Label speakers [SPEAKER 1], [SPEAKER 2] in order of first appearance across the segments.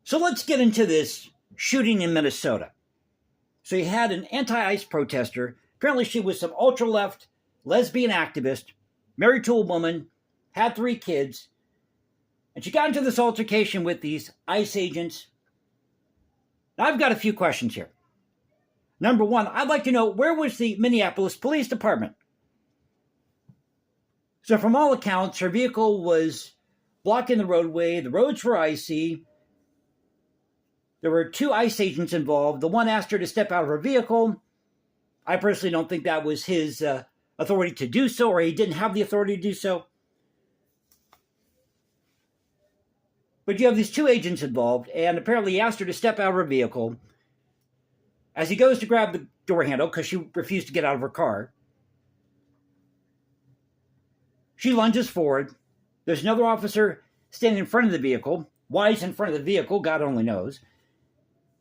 [SPEAKER 1] So let's get into this shooting in Minnesota. So you had an anti-ICE protester. Apparently she was some ultra-left lesbian activist, married to a woman, had 3 kids, and she got into this altercation with these ICE agents. Now I've got a few questions here. Number one, I'd like to know, where was the Minneapolis Police Department? So from all accounts, her vehicle was blocking the roadway. The roads were icy. There were 2 ICE agents involved. The one asked her to step out of her vehicle. I personally don't think that was his authority to do so, or he didn't have the authority to do so. But you have these 2 agents involved, and apparently he asked her to step out of her vehicle. As he goes to grab the door handle, because she refused to get out of her car, she lunges forward. There's another officer standing in front of the vehicle. Why he's in front of the vehicle, God only knows.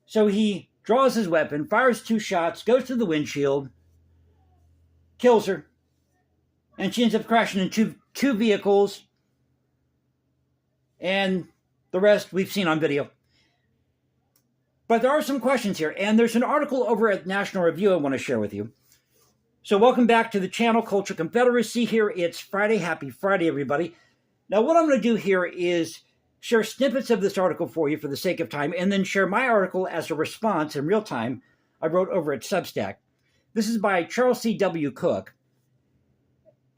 [SPEAKER 1] So he draws his weapon, fires 2 shots, goes to the windshield, kills her, and she ends up crashing into two vehicles, and the rest we've seen on video. But there are some questions here, and there's an article over at National Review I want to share with you. So welcome back to the channel, Culture Confederacy. Here it's Friday. Happy Friday, everybody. Now what I'm going to do here is share snippets of this article for you for the sake of time, and then share my article as a response in real time I wrote over at Substack. This is by Charles C.W. Cook.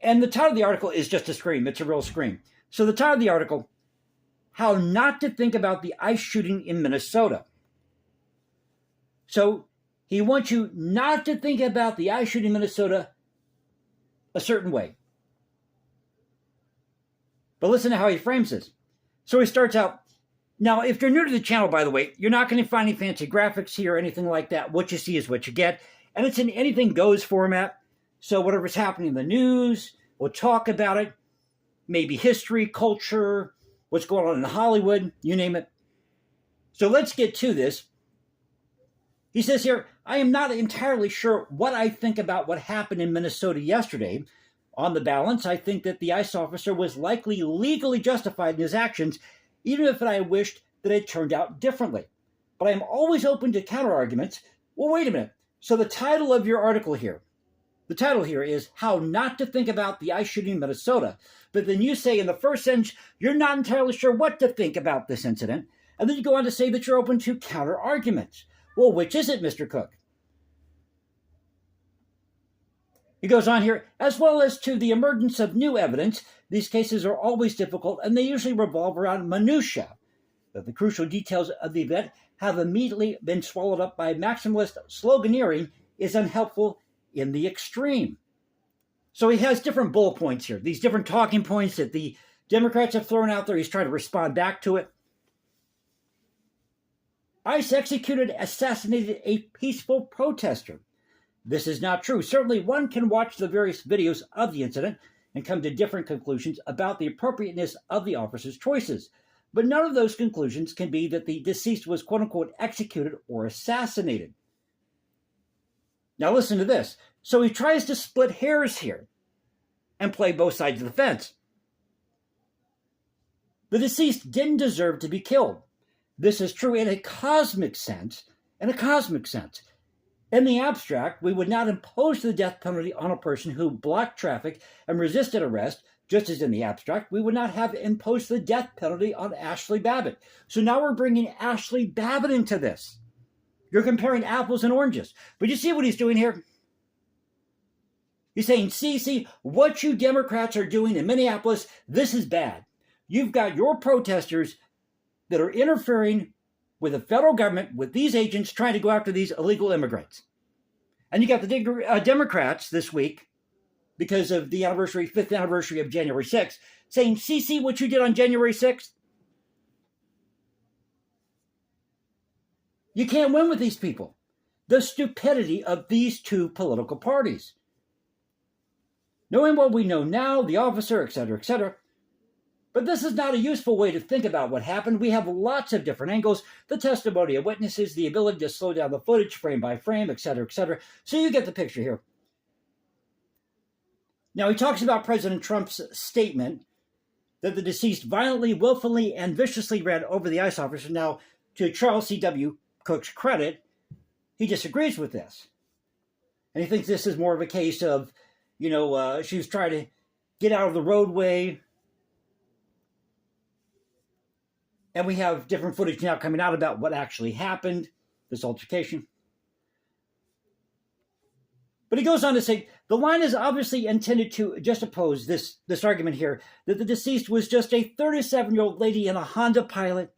[SPEAKER 1] And the title of the article is just a scream. It's a real scream. So the title of the article, How Not to Think About the ICE Shooting in Minnesota. So he wants you not to think about the ICE shooting in Minnesota a certain way. But listen to how he frames this. So he starts out, now if you're new to the channel, by the way, you're not going to find any fancy graphics here or anything like that. What you see is what you get. And it's in anything goes format. So whatever's happening in the news, we'll talk about it. Maybe history, culture, what's going on in Hollywood, you name it. So let's get to this. He says here, I am not entirely sure what I think about what happened in Minnesota yesterday. On the balance, I think that the ICE officer was likely legally justified in his actions, even if I wished that it turned out differently. But I am always open to counter-arguments. Well, wait a minute. So the title of your article here, the title here is How Not to Think About the ICE Shooting in Minnesota. But then you say in the first sentence, you're not entirely sure what to think about this incident. And then you go on to say that you're open to counter-arguments. Well, which is it, Mr. Cook? He goes on here, as well as to the emergence of new evidence. These cases are always difficult, and they usually revolve around minutiae. But the crucial details of the event have immediately been swallowed up by maximalist sloganeering is unhelpful in the extreme. So he has different bullet points here, these different talking points that the Democrats have thrown out there. He's trying to respond back to it. ICE assassinated a peaceful protester. This is not true. Certainly one can watch the various videos of the incident and come to different conclusions about the appropriateness of the officer's choices. But none of those conclusions can be that the deceased was quote-unquote executed or assassinated. Now listen to this. So he tries to split hairs here and play both sides of the fence. The deceased didn't deserve to be killed. This is true in a cosmic sense. In the abstract, we would not impose the death penalty on a person who blocked traffic and resisted arrest, just as in the abstract, we would not have imposed the death penalty on Ashley Babbitt. So now we're bringing Ashley Babbitt into this. You're comparing apples and oranges. But you see what he's doing here? He's saying, see, what you Democrats are doing in Minneapolis, this is bad. You've got your protesters that are interfering with the federal government, with these agents trying to go after these illegal immigrants. And you got the Democrats this week, because of the 5th anniversary of January 6th, saying, see what you did on January 6th? You can't win with these people. The stupidity of these two political parties. Knowing what we know now, the officer, etc., etc., but this is not a useful way to think about what happened. We have lots of different angles, the testimony of witnesses, the ability to slow down the footage frame by frame, etc., etc. So you get the picture here. Now he talks about President Trump's statement that the deceased violently, willfully, and viciously ran over the ICE officer. Now, to Charles C.W. Cook's credit, he disagrees with this. And he thinks this is more of a case of, she was trying to get out of the roadway. And we have different footage now coming out about what actually happened, this altercation. But he goes on to say, the line is obviously intended to just oppose this argument here, that the deceased was just a 37-year-old lady in a Honda Pilot.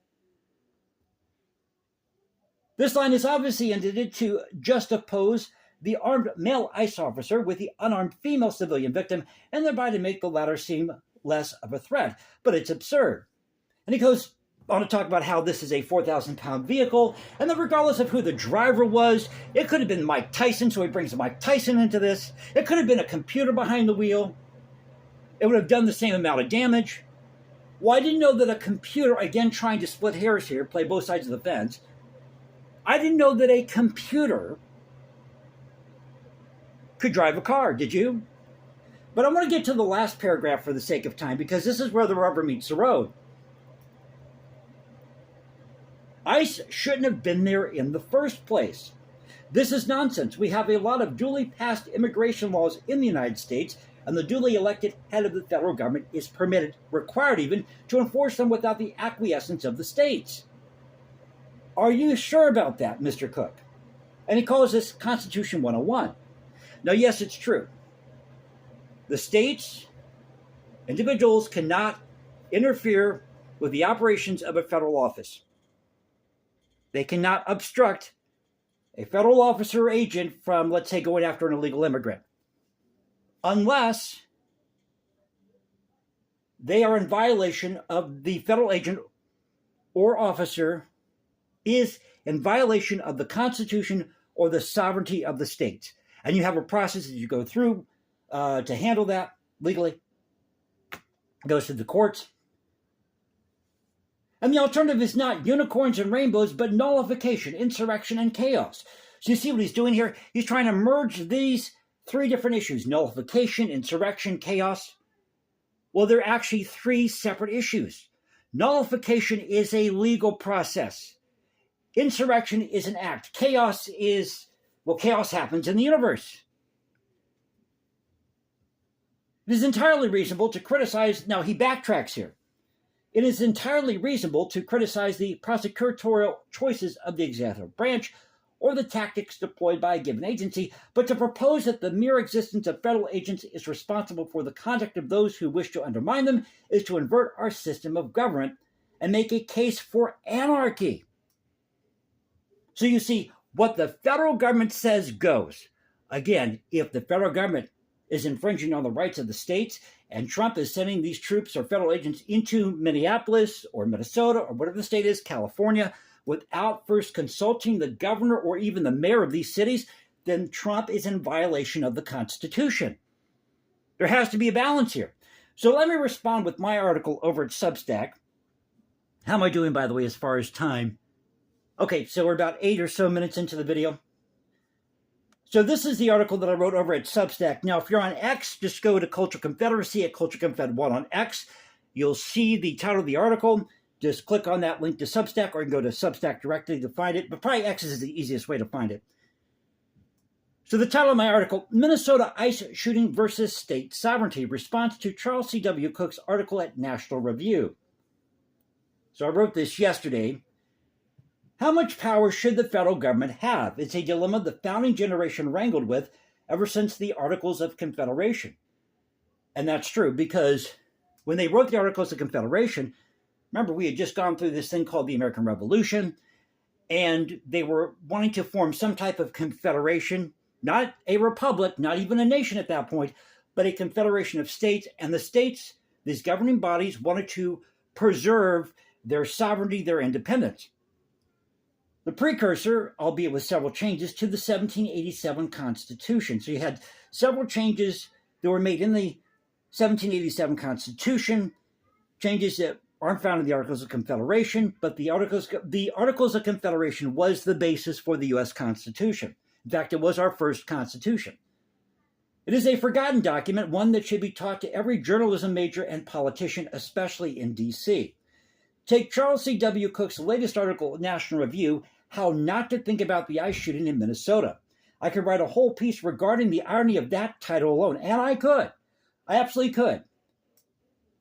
[SPEAKER 1] This line is obviously intended to just oppose the armed male ICE officer with the unarmed female civilian victim, and thereby to make the latter seem less of a threat. But it's absurd. And he goes on to talk about how this is a 4,000-pound vehicle, and that regardless of who the driver was, it could have been Mike Tyson, so he brings Mike Tyson into this. It could have been a computer behind the wheel. It would have done the same amount of damage. Well, I didn't know that a computer, again trying to split hairs here, play both sides of the fence, I didn't know that a computer could drive a car, did you? But I want to get to the last paragraph for the sake of time, because this is where the rubber meets the road. ICE shouldn't have been there in the first place. This is nonsense. We have a lot of duly passed immigration laws in the United States, and the duly elected head of the federal government is permitted, required even, to enforce them without the acquiescence of the states. Are you sure about that, Mr. Cook? And he calls this Constitution 101. Now, yes, it's true. The states, individuals cannot interfere with the operations of a federal office. They cannot obstruct a federal officer or agent from, let's say, going after an illegal immigrant, unless they are in violation of the federal agent or officer is in violation of the Constitution or the sovereignty of the state. And you have a process that you go through to handle that legally. It goes to the courts. And the alternative is not unicorns and rainbows, but nullification, insurrection, and chaos. So you see what he's doing here? He's trying to merge these three different issues: nullification, insurrection, chaos. Well, they're actually three separate issues. Nullification is a legal process. Insurrection is an act. Chaos happens in the universe. It is entirely reasonable to criticize, now he backtracks here. It is entirely reasonable to criticize the prosecutorial choices of the executive branch or the tactics deployed by a given agency, but to propose that the mere existence of federal agents is responsible for the conduct of those who wish to undermine them is to invert our system of government and make a case for anarchy. So you see, what the federal government says goes. Again, if the federal government is infringing on the rights of the states, and Trump is sending these troops or federal agents into Minneapolis or Minnesota or whatever the state is, California, without first consulting the governor or even the mayor of these cities, then Trump is in violation of the Constitution. There has to be a balance here. So let me respond with my article over at Substack. How am I doing, by the way, as far as time? Okay, so we're about 8 or so minutes into the video. So this is the article that I wrote over at Substack. Now, if you're on X, just go to Culture Confederacy at Culture Confed 1 on X. You'll see the title of the article. Just click on that link to Substack, or you can go to Substack directly to find it. But probably X is the easiest way to find it. So the title of my article, Minnesota ICE Shooting versus State Sovereignty, Response to Charles C.W. Cook's article at National Review. So I wrote this yesterday. How much power should the federal government have? It's a dilemma the founding generation wrangled with ever since the Articles of Confederation. And that's true, because when they wrote the Articles of Confederation, remember, we had just gone through this thing called the American Revolution, and they were wanting to form some type of confederation, not a republic, not even a nation at that point, but a confederation of states. And the states, these governing bodies, wanted to preserve their sovereignty, their independence. The precursor, albeit with several changes, to the 1787 Constitution. So you had several changes that were made in the 1787 Constitution, changes that aren't found in the Articles of Confederation, but the Articles of Confederation was the basis for the U.S. Constitution. In fact, it was our first Constitution. It is a forgotten document, one that should be taught to every journalism major and politician, especially in D.C. Take Charles C.W. Cook's latest article in National Review, How Not to Think About the ICE Shooting in Minnesota. I could write a whole piece regarding the irony of that title alone, and I could. I absolutely could.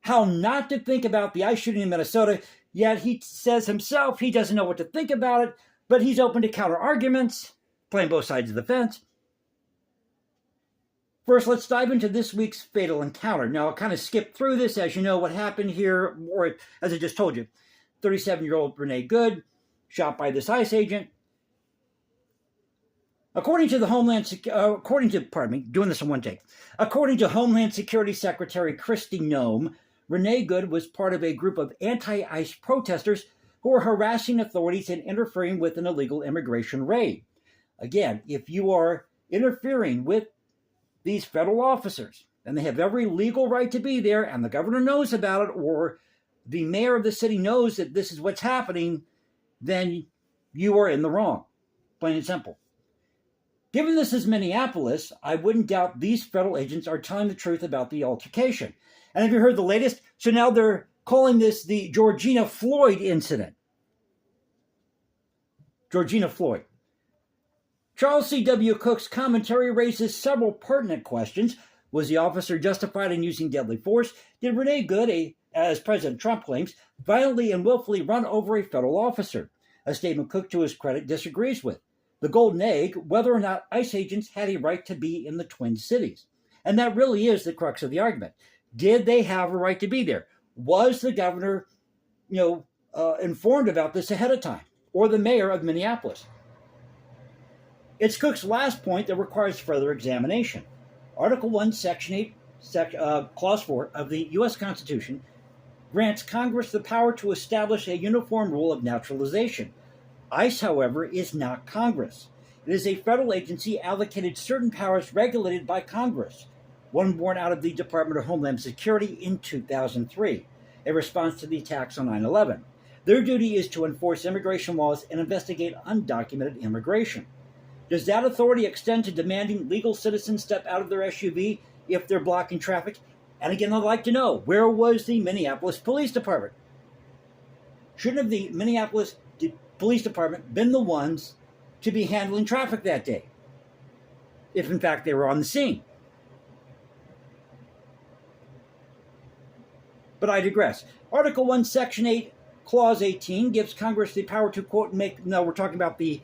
[SPEAKER 1] How not to think about the ICE shooting in Minnesota, yet he says himself he doesn't know what to think about it, but he's open to counter arguments, playing both sides of the fence. First, let's dive into this week's fatal encounter. Now, I'll kind of skip through this. As you know, what happened here, or as I just told you, 37-year-old Renee Good, shot by this ICE agent. According to Homeland Security Secretary Kristi Noem, Renee Good was part of a group of anti-ICE protesters who were harassing authorities and interfering with an illegal immigration raid. Again, if you are interfering with these federal officers, and they have every legal right to be there, and the governor knows about it, or the mayor of the city knows that this is what's happening, then you are in the wrong. Plain and simple. Given this is Minneapolis, I wouldn't doubt these federal agents are telling the truth about the altercation. And have you heard the latest? So now they're calling this the Georgina Floyd incident. Georgina Floyd. Charles C.W. Cook's commentary raises several pertinent questions. Was the officer justified in using deadly force? Did Renee Good, as President Trump claims, violently and willfully run over a federal officer? A statement Cook, to his credit, disagrees with. The golden egg, whether or not ICE agents had a right to be in the Twin Cities. And that really is the crux of the argument. Did they have a right to be there? Was the governor, informed about this ahead of time? Or the mayor of Minneapolis? It's Cook's last point that requires further examination. Article 1, Section 8, Clause 4 of the U.S. Constitution grants Congress the power to establish a uniform rule of naturalization. ICE, however, is not Congress. It is a federal agency allocated certain powers regulated by Congress, one born out of the Department of Homeland Security in 2003, a response to the attacks on 9/11. Their duty is to enforce immigration laws and investigate undocumented immigration. Does that authority extend to demanding legal citizens step out of their SUV if they're blocking traffic? And again, I'd like to know, where was the Minneapolis Police Department? Shouldn't have the Minneapolis Police Department been the ones to be handling traffic that day, if in fact they were on the scene? But I digress. Article 1, Section 8, Clause 18 gives Congress the power to, quote, we're talking about the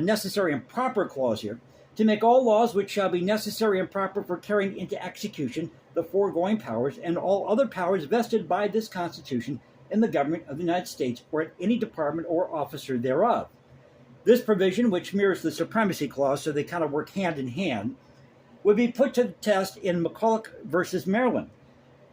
[SPEAKER 1] necessary and proper clause here, to make all laws which shall be necessary and proper for carrying into execution the foregoing powers and all other powers vested by this Constitution in the government of the United States or at any department or officer thereof. This provision, which mirrors the Supremacy Clause, so they kind of work hand in hand, would be put to the test in McCulloch versus Maryland.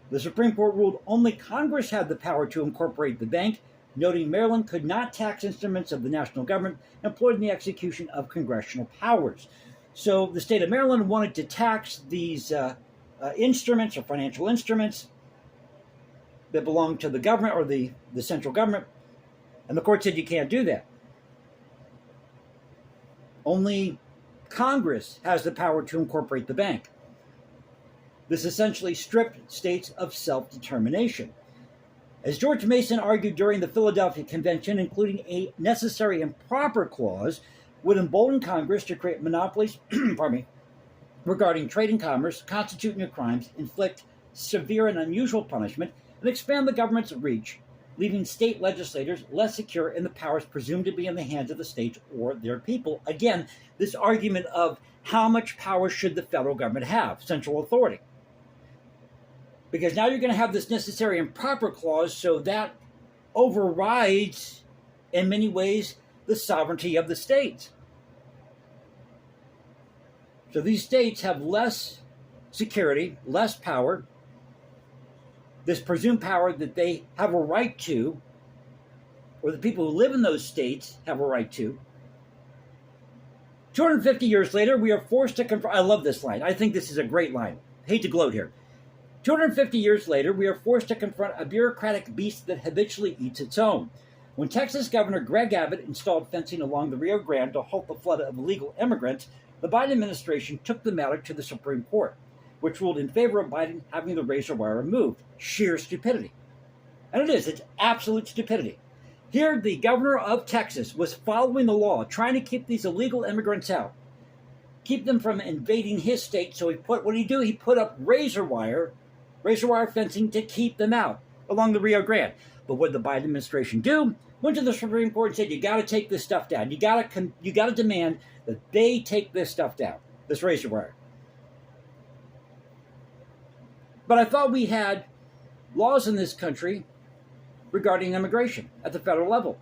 [SPEAKER 1] The Supreme Court ruled only Congress had the power to incorporate the bank, noting Maryland could not tax instruments of the national government employed in the execution of congressional powers. So the state of Maryland wanted to tax these instruments or financial instruments that belong to the government or the central government, and the court said you can't do that. Only Congress has the power to incorporate the bank. This essentially stripped states of self-determination. As George Mason argued during the Philadelphia Convention, including a necessary and proper clause would embolden Congress to create monopolies regarding trade and commerce, constitute new crimes, inflict severe and unusual punishment, and expand the government's reach, leaving state legislators less secure in the powers presumed to be in the hands of the states or their people. Again, this argument of how much power should the federal government have, central authority. Because now you're going to have this necessary and proper clause, so that overrides, in many ways, the sovereignty of the states. So these states have less security, less power, this presumed power that they have a right to, or the people who live in those states have a right to. 250 years later, we are forced to confront. I love this line. I think this is a great line. Hate to gloat here. 250 years later, we are forced to confront a bureaucratic beast that habitually eats its own. When Texas Governor Greg Abbott installed fencing along the Rio Grande to halt the flood of illegal immigrants, the Biden administration took the matter to the Supreme Court, which ruled in favor of Biden having the razor wire removed. Sheer stupidity. And it is. It's absolute stupidity. Here, the governor of Texas was following the law, trying to keep these illegal immigrants out, keep them from invading his state. So what did he do? He put up razor wire fencing to keep them out along the Rio Grande. But what did the Biden administration do? Went to the Supreme Court and said, you got to take this stuff down. You got to demand that they take this stuff down, this razor wire. But I thought we had laws in this country regarding immigration at the federal level.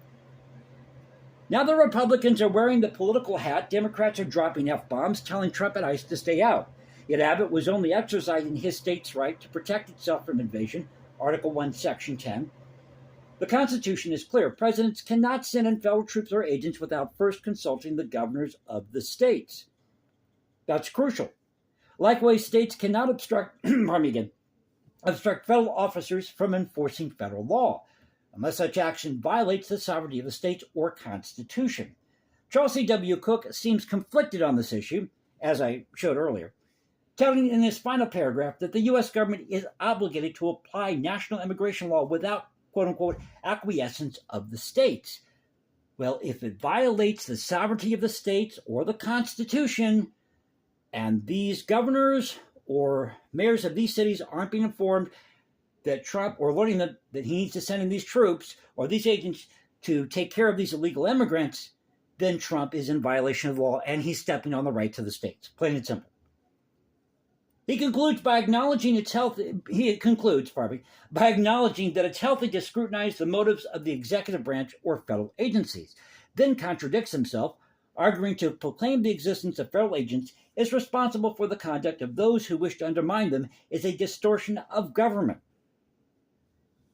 [SPEAKER 1] Now the Republicans are wearing the political hat. Democrats are dropping F-bombs, telling Trump and ICE to stay out. Yet Abbott was only exercising his state's right to protect itself from invasion, Article 1, Section 10. The Constitution is clear. Presidents cannot send in federal troops or agents without first consulting the governors of the states. That's crucial. Likewise, states cannot obstruct federal officers from enforcing federal law, unless such action violates the sovereignty of the states or Constitution. Charles C.W. Cook seems conflicted on this issue, as I showed earlier, telling in his final paragraph that the U.S. government is obligated to apply national immigration law without, quote-unquote, acquiescence of the states. Well, if it violates the sovereignty of the states or the Constitution, and these governors or mayors of these cities aren't being informed that Trump, or learning that he needs to send in these troops or these agents to take care of these illegal immigrants, then Trump is in violation of the law and he's stepping on the rights of the states. Plain and simple. He concludes by acknowledging that it's healthy to scrutinize the motives of the executive branch or federal agencies, then contradicts himself, arguing to proclaim the existence of federal agents is responsible for the conduct of those who wish to undermine them is a distortion of government.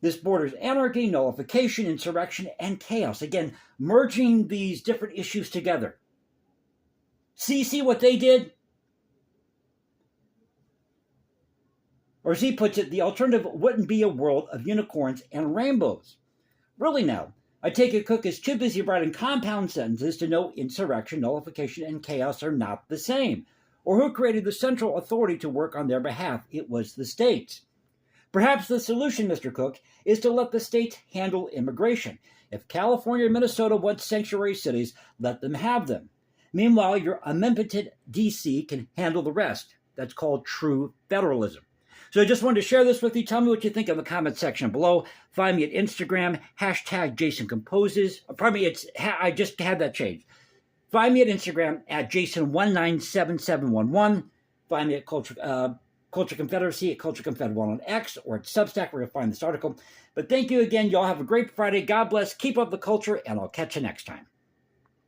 [SPEAKER 1] This borders anarchy, nullification, insurrection, and chaos. Again, merging these different issues together. See what they did? Or as he puts it, the alternative wouldn't be a world of unicorns and rainbows. Really now, I take it Cook is too busy writing compound sentences to know insurrection, nullification, and chaos are not the same. Or who created the central authority to work on their behalf? It was the states. Perhaps the solution, Mr. Cook, is to let the states handle immigration. If California and Minnesota want sanctuary cities, let them have them. Meanwhile, your omnipotent D.C. can handle the rest. That's called true federalism. So I just wanted to share this with you. Tell me what you think in the comment section below. Find me at Instagram, #JasonComposes. I just had that changed. Find me at Instagram at Jason197711. Find me at Culture Confederacy at Culture Confed1 on X or at Substack where you'll find this article. But thank you again. Y'all have a great Friday. God bless. Keep up the culture, and I'll catch you next time.